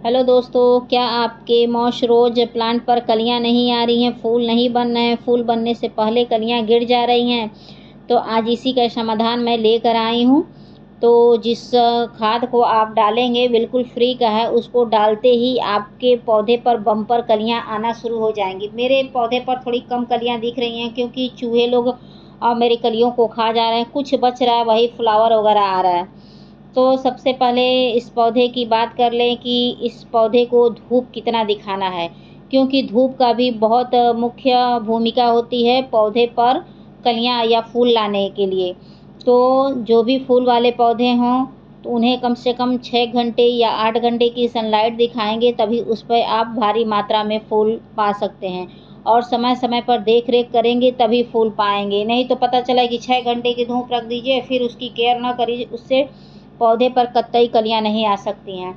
Hello दोस्तों, क्या आपके मौश रोज प्लांट पर कलियां नहीं आ रही हैं, फूल नहीं बन रहे हैं, फूल बनने से पहले कलियां गिर जा रही हैं? तो आज इसी का समाधान मैं लेकर आई हूँ। तो जिस खाद को आप डालेंगे बिल्कुल फ्री का है, उसको डालते ही आपके पौधे पर बम्पर कलियां आना शुरू हो जाएंगी। मेरे पौधे पर थोड़ी कम कलियां दिख रही हैं क्योंकि चूहे लोग मेरी कलियों को खा जा रहे हैं। कुछ बच रहा है, वही फ्लावर वगैरह आ रहा है। तो सबसे पहले इस पौधे की बात कर लें कि इस पौधे को धूप कितना दिखाना है, क्योंकि धूप का भी बहुत मुख्य भूमिका होती है पौधे पर कलियां या फूल लाने के लिए। तो जो भी फूल वाले पौधे हों तो उन्हें कम से कम 6 घंटे या 8 घंटे की सनलाइट दिखाएंगे, तभी उस पर आप भारी मात्रा में फूल पा सकते हैं। और समय समय पर देख रेख करेंगे तभी फूल पाएंगे, नहीं तो पता चला कि 6 घंटे की धूप रख दीजिए फिर उसकी केयर ना करिए, उससे पौधे पर कतई कलियां नहीं आ सकती हैं।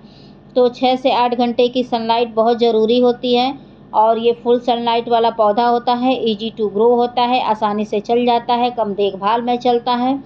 तो 6 से 8 घंटे की सनलाइट बहुत ज़रूरी होती है। और ये फुल सनलाइट वाला पौधा होता है, इजी टू ग्रो होता है, आसानी से चल जाता है, कम देखभाल में चलता है।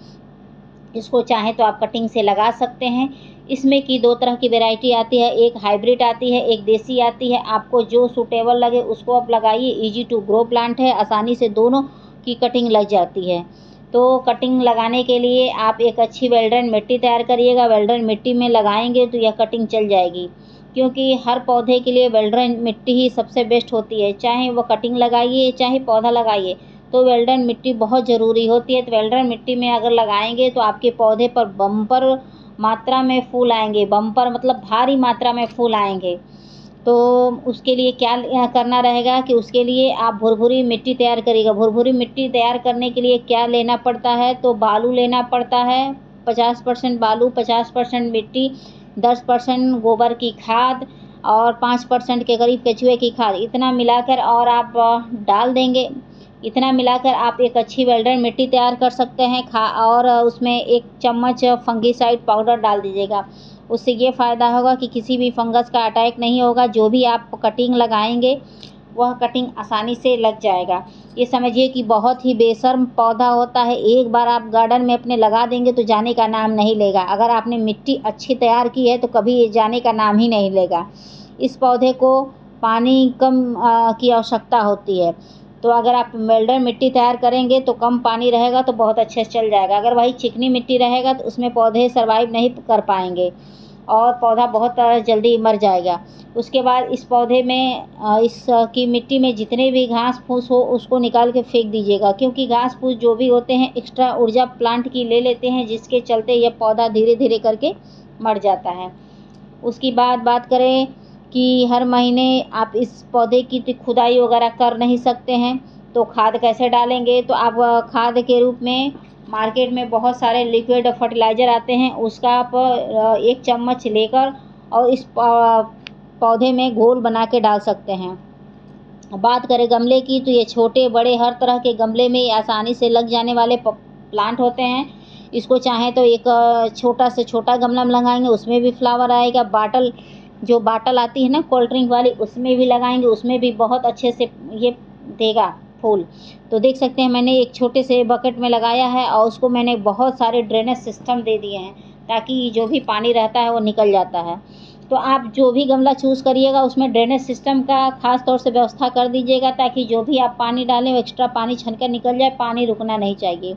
इसको चाहे तो आप कटिंग से लगा सकते हैं। इसमें की 2 तरह की वैरायटी आती है, एक हाइब्रिड आती है, एक देसी आती है। आपको जो सूटेबल लगे उसको आप लगाइए। इजी टू ग्रो प्लांट है, आसानी से दोनों की कटिंग लग जाती है। तो कटिंग लगाने के लिए आप एक अच्छी वेल्डन मिट्टी तैयार करिएगा। वेल्डन मिट्टी में लगाएंगे तो यह कटिंग चल जाएगी, क्योंकि हर पौधे के लिए वेल्डन मिट्टी ही सबसे बेस्ट होती है। चाहे वो कटिंग लगाइए चाहे पौधा लगाइए, तो वेल्डन मिट्टी बहुत ज़रूरी होती है। तो वेल्डन मिट्टी में अगर लगाएंगे तो आपके पौधे पर बम्पर मात्रा में फूल आएंगे। बम्पर मतलब भारी मात्रा में फूल आएंगे। तो उसके लिए क्या करना रहेगा कि उसके लिए आप भुरभुरी मिट्टी तैयार करिएगा। भुरभुरी मिट्टी तैयार करने के लिए क्या लेना पड़ता है, तो बालू लेना पड़ता है। 50% बालू, 50% मिट्टी, 10% गोबर की खाद और 5% के करीब केचुए की खाद, इतना मिलाकर और आप डाल देंगे। इतना मिलाकर आप एक अच्छी वेल्डन मिट्टी तैयार कर सकते हैं। और उसमें 1 चम्मच फंगीसाइड पाउडर डाल दीजिएगा। उससे ये फ़ायदा होगा कि किसी भी फंगस का अटैक नहीं होगा। जो भी आप कटिंग लगाएंगे वह कटिंग आसानी से लग जाएगा। ये समझिए कि बहुत ही बेशर्म पौधा होता है। एक बार आप गार्डन में अपने लगा देंगे तो जाने का नाम नहीं लेगा। अगर आपने मिट्टी अच्छी तैयार की है तो कभी ये जाने का नाम ही नहीं लेगा। इस पौधे को पानी कम की आवश्यकता होती है। तो अगर आप वेल्डन मिट्टी तैयार करेंगे तो कम पानी रहेगा तो बहुत अच्छे से चल जाएगा। अगर वही चिकनी मिट्टी रहेगा तो उसमें पौधे सर्वाइव नहीं कर पाएंगे और पौधा बहुत जल्दी मर जाएगा। उसके बाद इस पौधे में इस की मिट्टी में जितने भी घास फूस हो उसको निकाल के फेंक दीजिएगा, क्योंकि घास फूस जो भी होते हैं एक्स्ट्रा ऊर्जा प्लांट की ले लेते हैं, जिसके चलते यह पौधा धीरे धीरे करके मर जाता है। उसकी बात करें कि हर महीने आप इस पौधे की खुदाई वगैरह कर नहीं सकते हैं, तो खाद कैसे डालेंगे? तो आप खाद के रूप में मार्केट में बहुत सारे लिक्विड फर्टिलाइज़र आते हैं, उसका आप 1 चम्मच लेकर और इस पौधे में घोल बना के डाल सकते हैं। बात करें गमले की, तो ये छोटे बड़े हर तरह के गमले में आसानी से लग जाने वाले प्लांट होते हैं। इसको चाहें तो एक छोटा से छोटा गमला में लगाएंगे, उसमें भी फ्लावर आएगा। जो बाटल आती है ना कोल्ड ड्रिंक वाली, उसमें भी लगाएंगे, उसमें भी बहुत अच्छे से ये देगा फूल। तो देख सकते हैं मैंने एक छोटे से बकेट में लगाया है और उसको मैंने बहुत सारे ड्रेनेज सिस्टम दे दिए हैं, ताकि जो भी पानी रहता है वो निकल जाता है। तो आप जो भी गमला चूज़ करिएगा उसमें ड्रेनेज सिस्टम का ख़ास तौर से व्यवस्था कर दीजिएगा, ताकि जो भी आप पानी डालें एक्स्ट्रा पानी छनकर निकल जाए, पानी रुकना नहीं चाहिए।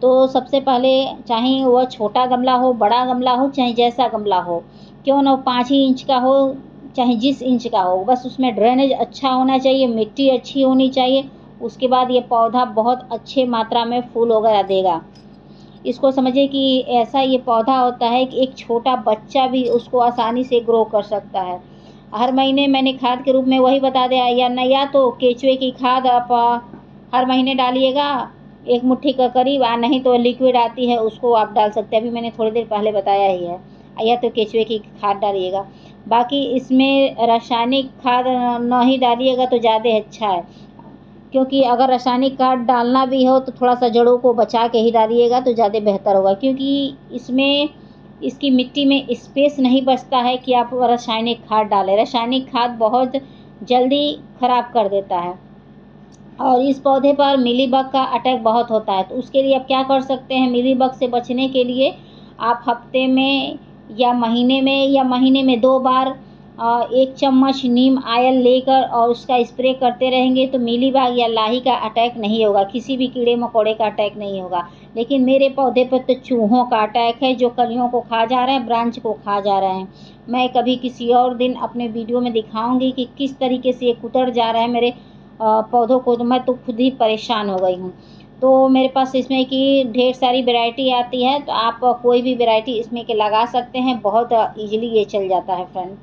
तो सबसे पहले, चाहे वह छोटा गमला हो, बड़ा गमला हो, चाहे जैसा गमला हो, क्यों ना 5 ही इंच का हो, चाहे जिस इंच का हो, बस उसमें ड्रेनेज अच्छा होना चाहिए, मिट्टी अच्छी होनी चाहिए। उसके बाद ये पौधा बहुत अच्छे मात्रा में फूल वगैरह देगा। इसको समझिए कि ऐसा ये पौधा होता है कि एक छोटा बच्चा भी उसको आसानी से ग्रो कर सकता है। हर महीने मैंने खाद के रूप में वही बता दिया, या तो केचुए की खाद आप हर महीने डालिएगा 1 मुट्ठी का करीब, नहीं तो लिक्विड आती है उसको आप डाल सकते हैं, अभी मैंने थोड़ी देर पहले बताया ही है। या तो केचुए की खाद डालिएगा। बाकी इसमें रासायनिक खाद ना ही डालिएगा तो ज़्यादा अच्छा है, क्योंकि अगर रासायनिक खाद डालना भी हो तो थोड़ा सा जड़ों को बचा के ही डालिएगा तो ज़्यादा बेहतर होगा, क्योंकि इसमें इसकी मिट्टी में स्पेस नहीं बचता है कि आप रासायनिक खाद डालें। रासायनिक खाद बहुत जल्दी ख़राब कर देता है। और इस पौधे पर मिलीबग का अटैक बहुत होता है, तो उसके लिए आप क्या कर सकते हैं? मिलीबग से बचने के लिए आप हफ्ते में या महीने में 2 बार 1 चम्मच नीम ऑयल लेकर और उसका स्प्रे करते रहेंगे तो मीलीबाग या लाही का अटैक नहीं होगा, किसी भी कीड़े मकोड़े का अटैक नहीं होगा। लेकिन मेरे पौधे पर तो चूहों का अटैक है, जो कलियों को खा जा रहे हैं, ब्रांच को खा जा रहे हैं। मैं कभी किसी और दिन अपने वीडियो में दिखाऊंगी कि किस तरीके से ये कुतर जा रहा है मेरे पौधों को, तो मैं तो खुद ही परेशान हो गई हूँ। तो मेरे पास इसमें की ढेर सारी वैरायटी आती है, तो आप कोई भी वैरायटी इसमें के लगा सकते हैं, बहुत ईजिली ये चल जाता है फ्रेंड।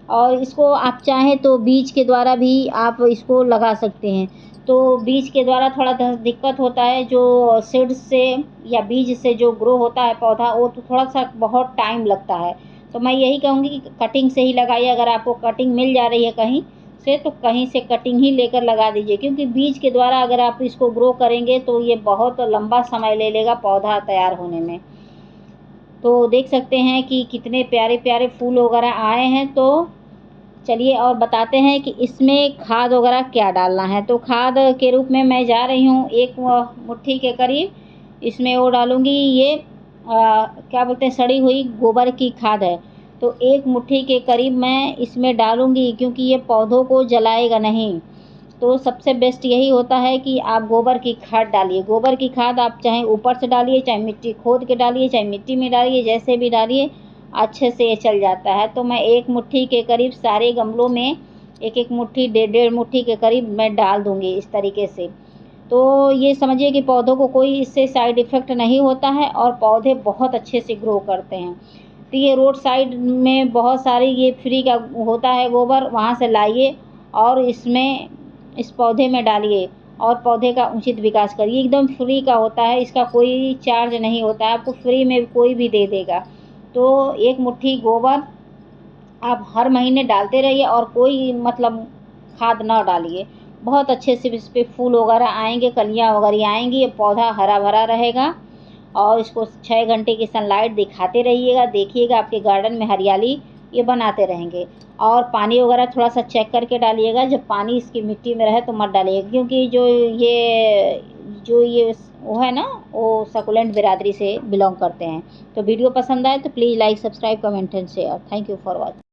और इसको आप चाहें तो बीज के द्वारा भी आप इसको लगा सकते हैं। तो बीज के द्वारा थोड़ा दिक्कत होता है, जो सीड्स से या बीज से जो ग्रो होता है पौधा, वो तो थोड़ा सा बहुत टाइम लगता है। तो मैं यही कहूँगी कि कटिंग से ही लगाइए। अगर आपको कटिंग मिल जा रही है कहीं से, तो कहीं से कटिंग ही लेकर लगा दीजिए, क्योंकि बीज के द्वारा अगर आप इसको ग्रो करेंगे तो ये बहुत लंबा समय ले लेगा पौधा तैयार होने में। तो देख सकते हैं कि कितने प्यारे प्यारे फूल वगैरह आए हैं। तो चलिए और बताते हैं कि इसमें खाद वगैरह क्या डालना है। तो खाद के रूप में मैं जा रही हूँ 1 मुट्ठी के करीब, इसमें वो डालूँगी, ये क्या बोलते हैं, सड़ी हुई गोबर की खाद है। तो 1 मुट्ठी के करीब मैं इसमें डालूँगी, क्योंकि ये पौधों को जलाएगा नहीं। तो सबसे बेस्ट यही होता है कि आप गोबर की खाद डालिए। गोबर की खाद आप चाहे ऊपर से डालिए, चाहे मिट्टी खोद के डालिए, चाहे मिट्टी में डालिए, जैसे भी डालिए अच्छे से ये चल जाता है। तो मैं 1 मुट्ठी के करीब सारे गमलों में 1-1 मुट्ठी, 1.5 मुट्ठी के करीब मैं डाल दूँगी इस तरीके से। तो ये समझिए कि पौधों को कोई इससे साइड इफ़ेक्ट नहीं होता है और पौधे बहुत अच्छे से ग्रो करते हैं। तो ये रोड साइड में बहुत सारी ये फ्री का होता है गोबर, वहाँ से लाइए और इसमें इस पौधे में डालिए और पौधे का उचित विकास करिए। एकदम फ्री का होता है, इसका कोई चार्ज नहीं होता है, आपको फ्री में कोई भी दे देगा। तो 1 मुट्ठी गोबर आप हर महीने डालते रहिए और कोई मतलब खाद ना डालिए। बहुत अच्छे से इस पे फूल वगैरह आएंगे, कलियाँ वगैरह आएंगी, ये पौधा हरा भरा रहेगा। और इसको 6 घंटे की सनलाइट दिखाते रहिएगा, देखिएगा आपके गार्डन में हरियाली ये बनाते रहेंगे। और पानी वगैरह थोड़ा सा चेक करके डालिएगा, जब पानी इसकी मिट्टी में रहे तो मत डालिएगा, क्योंकि जो ये वो है ना, वो सकुलेंट बिरादरी से बिलोंग करते हैं। तो वीडियो पसंद आए तो please like, subscribe, comment and share. Thank you for watching.